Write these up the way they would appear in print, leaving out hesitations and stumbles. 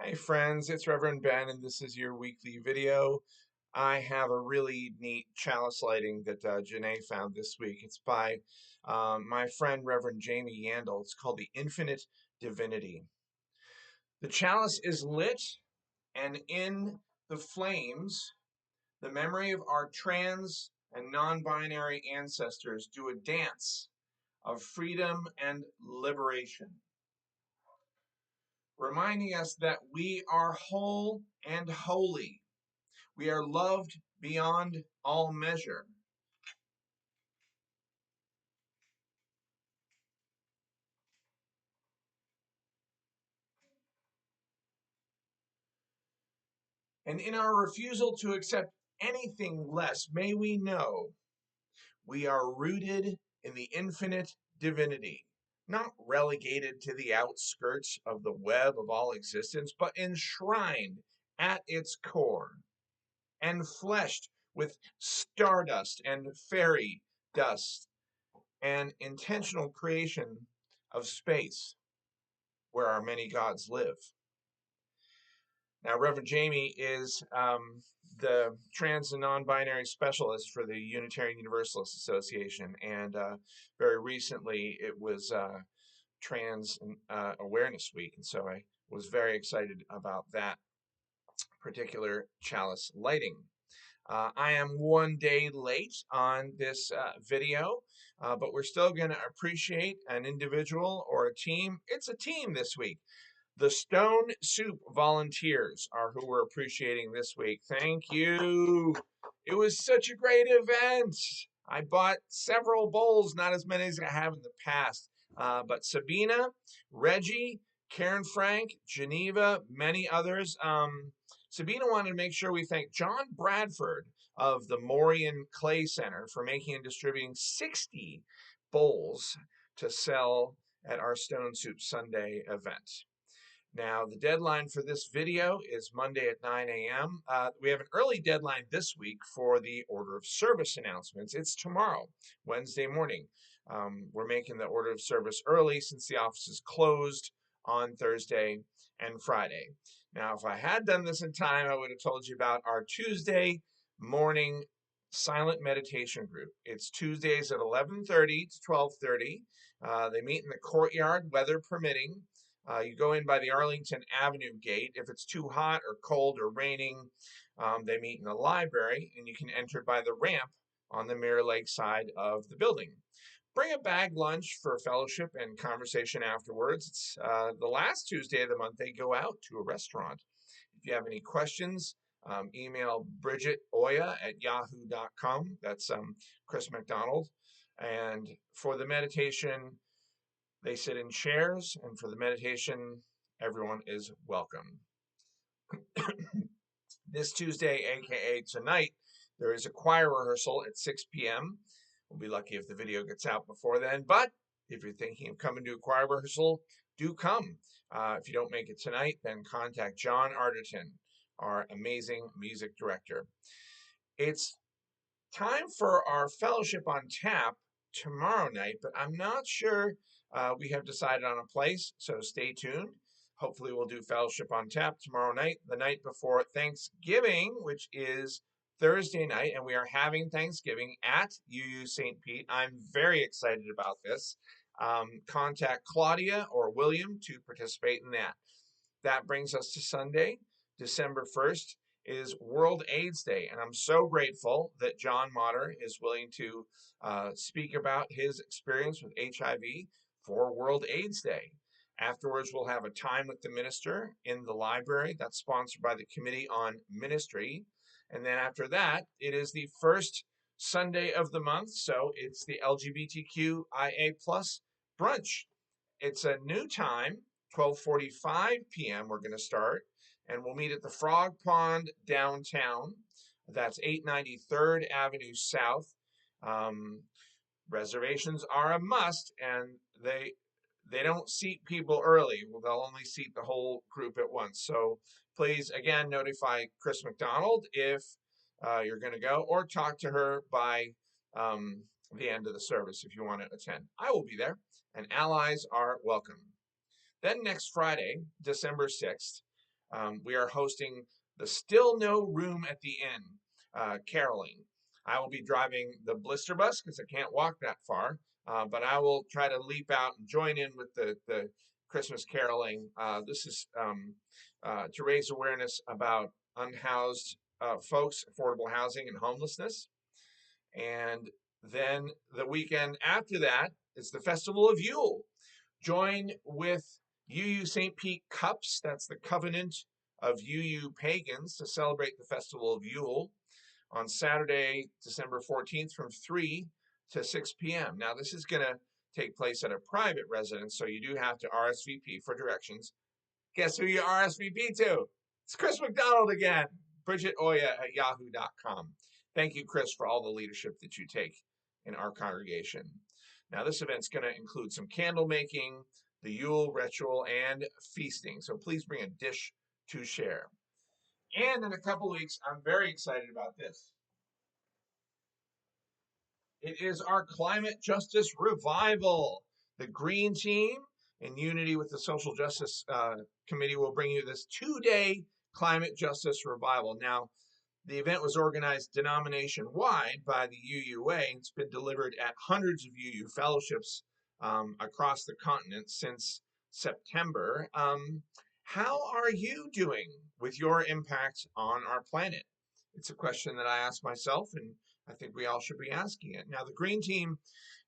Hey friends, it's Reverend Ben, and this is your weekly video. I have a really neat chalice lighting that Janae found this week. It's by my friend Reverend Jamie Yandel. It's called the Infinite Divinity. The chalice is lit, and in the flames, the memory of our trans and non-binary ancestors do a dance of freedom and liberation, reminding us that we are whole and holy. We are loved beyond all measure. And in our refusal to accept anything less, may we know we are rooted in the infinite divinity, not relegated to the outskirts of the web of all existence, but enshrined at its core and fleshed with stardust and fairy dust and intentional creation of space where our many gods live. Now, Reverend Jamie is the trans and non-binary specialist for the Unitarian Universalist Association, and very recently it was Trans Awareness Week, and so I was very excited about that particular chalice lighting. I am one day late on this video, but we're still going to appreciate an individual or a team. It's a team this week. The Stone Soup volunteers are who we're appreciating this week. Thank you. It was such a great event. I bought several bowls, not as many as I have in the past. But Sabina, Reggie, Karen Frank, Geneva, many others. Sabina wanted to make sure we thank John Bradford of the Morian Clay Center for making and distributing 60 bowls to sell at our Stone Soup Sunday event. Now, the deadline for this video is Monday at 9 a.m. We have an early deadline this week for the order of service announcements. It's tomorrow, Wednesday morning. We're making the order of service early since the office is closed on Thursday and Friday. Now, if I had done this in time, I would have told you about our Tuesday morning silent meditation group. It's Tuesdays at 11:30 to 12:30. They meet in the courtyard, weather permitting. You go in by the Arlington Avenue gate. If it's too hot or cold or raining, they meet in the library, and you can enter by the ramp on the Mirror Lake side of the building. Bring a bag lunch for fellowship and conversation afterwards. It's the last Tuesday of the month they go out to a restaurant. If you have any questions, email Bridget Oya at yahoo.com. That's Chris McDonald. And for the meditation, they sit in chairs, and for the meditation, everyone is welcome. This Tuesday, aka tonight, there is a choir rehearsal at 6 p.m. We'll be lucky if the video gets out before then, but if you're thinking of coming to a choir rehearsal, do come. If you don't make it tonight, then contact John Arterton, our amazing music director. It's time for our Fellowship on Tap tomorrow night, but I'm not sure we have decided on a place, so stay tuned. Hopefully we'll do Fellowship on Tap tomorrow night, the night before Thanksgiving, which is Thursday night, and we are having Thanksgiving at UU St. Pete. I'm very excited about this. Contact Claudia or William to participate in that. That brings us to Sunday, December 1st. Is World AIDS Day, and I'm so grateful that John Motter is willing to speak about his experience with HIV for World AIDS Day. Afterwards, we'll have a time with the minister in the library. That's sponsored by the Committee on Ministry. And then after that, it is the first Sunday of the month, so it's the LGBTQIA plus brunch. It's a new time, 12:45 p.m. We're going to start, and we'll meet at the Frog Pond downtown. That's 893rd Avenue South. Reservations are a must, and they don't seat people early. Well, they'll only seat the whole group at once. So please, again, notify Chris McDonald if you're going to go, or talk to her by the end of the service if you want to attend. I will be there, and allies are welcome. Then next Friday, December 6th, We are hosting the Still No Room at the Inn caroling. I will be driving the blister bus because I can't walk that far, but I will try to leap out and join in with the Christmas caroling. This is to raise awareness about unhoused folks, affordable housing, and homelessness. And then the weekend after that is the Festival of Yule. Join with UU St. Pete Cups, that's the covenant of UU pagans, to celebrate the Festival of Yule on Saturday, December 14th from 3 to 6 p.m. Now, this is going to take place at a private residence, so you do have to RSVP for directions. Guess who you RSVP to? It's Chris McDonald again. Bridget Oya at yahoo.com. Thank you, Chris, for all the leadership that you take in our congregation. Now, this event's going to include some candle making, the Yule ritual, and feasting. So please bring a dish to share. And in a couple weeks, I'm very excited about this. It is our climate justice revival. The Green Team, in unity with the Social Justice Committee, will bring you this 2-day climate justice revival. Now, the event was organized denomination-wide by the UUA. It's been delivered at hundreds of UU fellowships across the continent since September. How are you doing with your impact on our planet? It's a question that I ask myself, and I think we all should be asking it. Now, the Green Team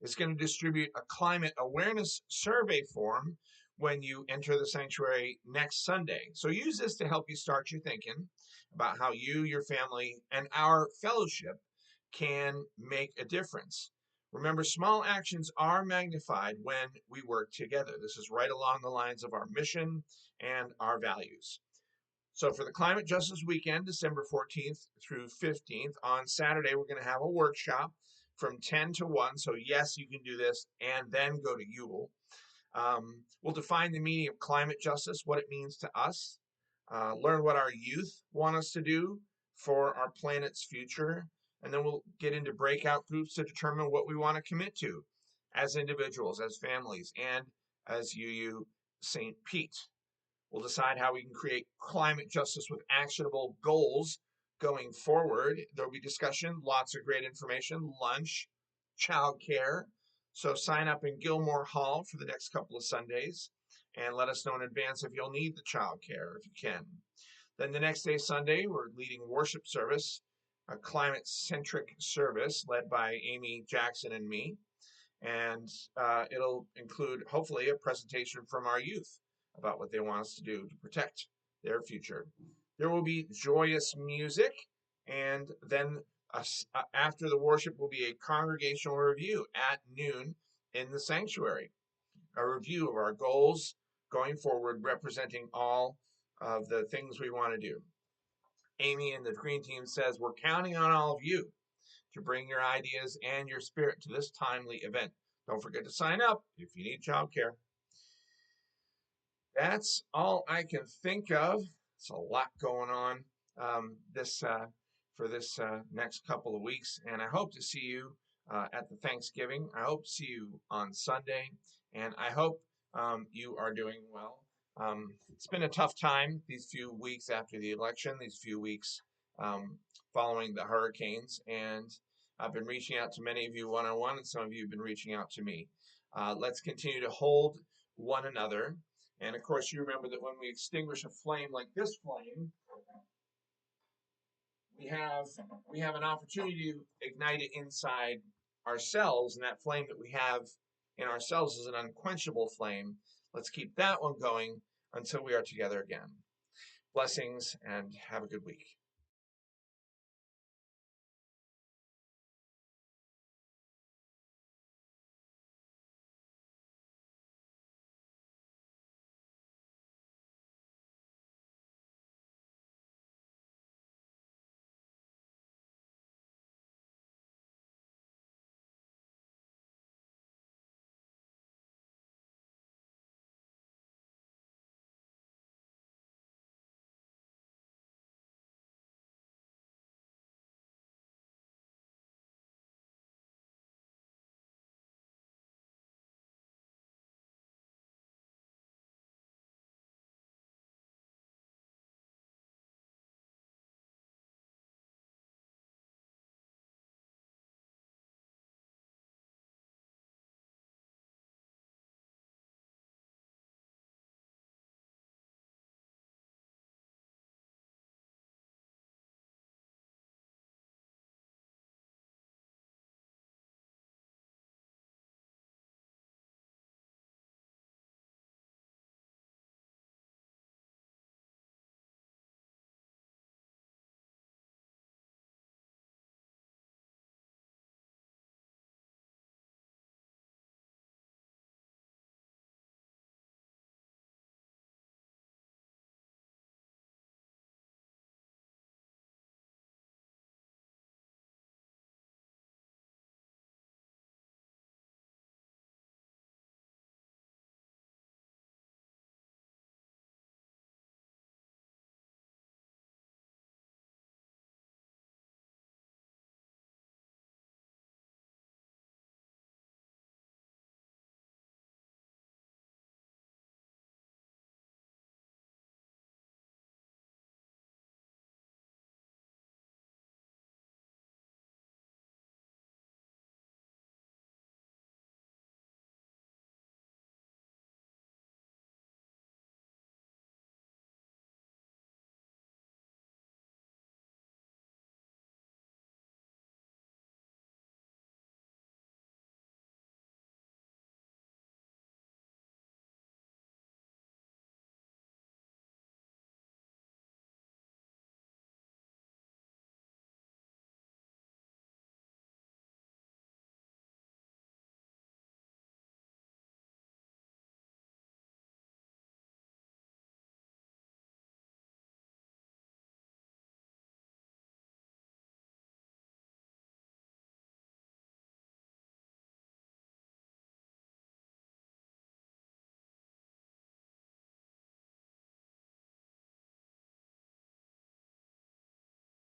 is going to distribute a climate awareness survey form when you enter the sanctuary next Sunday. So use this to help you start your thinking about how you, your family, and our fellowship can make a difference. Remember, small actions are magnified when we work together. This is right along the lines of our mission and our values. So for the Climate Justice Weekend, December 14th through 15th, on Saturday, we're going to have a workshop from 10 to 1. So yes, you can do this and then go to Yule. We'll define the meaning of climate justice, what it means to us, learn what our youth want us to do for our planet's future, and then we'll get into breakout groups to determine what we want to commit to as individuals, as families, and as UU St. Pete. We'll decide how we can create climate justice with actionable goals going forward. There'll be discussion, lots of great information, lunch, childcare. So sign up in Gilmore Hall for the next couple of Sundays and let us know in advance if you'll need the childcare, if you can. Then the next day, Sunday, we're leading worship service, a climate-centric service led by Amy Jackson and me. And it'll include, hopefully, a presentation from our youth about what they want us to do to protect their future. There will be joyous music, and then after the worship will be a congregational review at noon in the sanctuary. A review of our goals going forward, representing all of the things we want to do. Amy and the Green Team says we're counting on all of you to bring your ideas and your spirit to this timely event. Don't forget to sign up if you need childcare. That's all I can think of. It's a lot going on for this next couple of weeks, and I hope to see you at the Thanksgiving. I hope to see you on Sunday, and I hope you are doing well. It's been a tough time these few weeks after the election, these few weeks following the hurricanes, and I've been reaching out to many of you one-on-one, and some of you have been reaching out to me. Let's continue to hold one another. And of course, you remember that when we extinguish a flame like this flame, we have an opportunity to ignite it inside ourselves, and that flame that we have in ourselves is an unquenchable flame. Let's keep that one going until we are together again. Blessings and have a good week.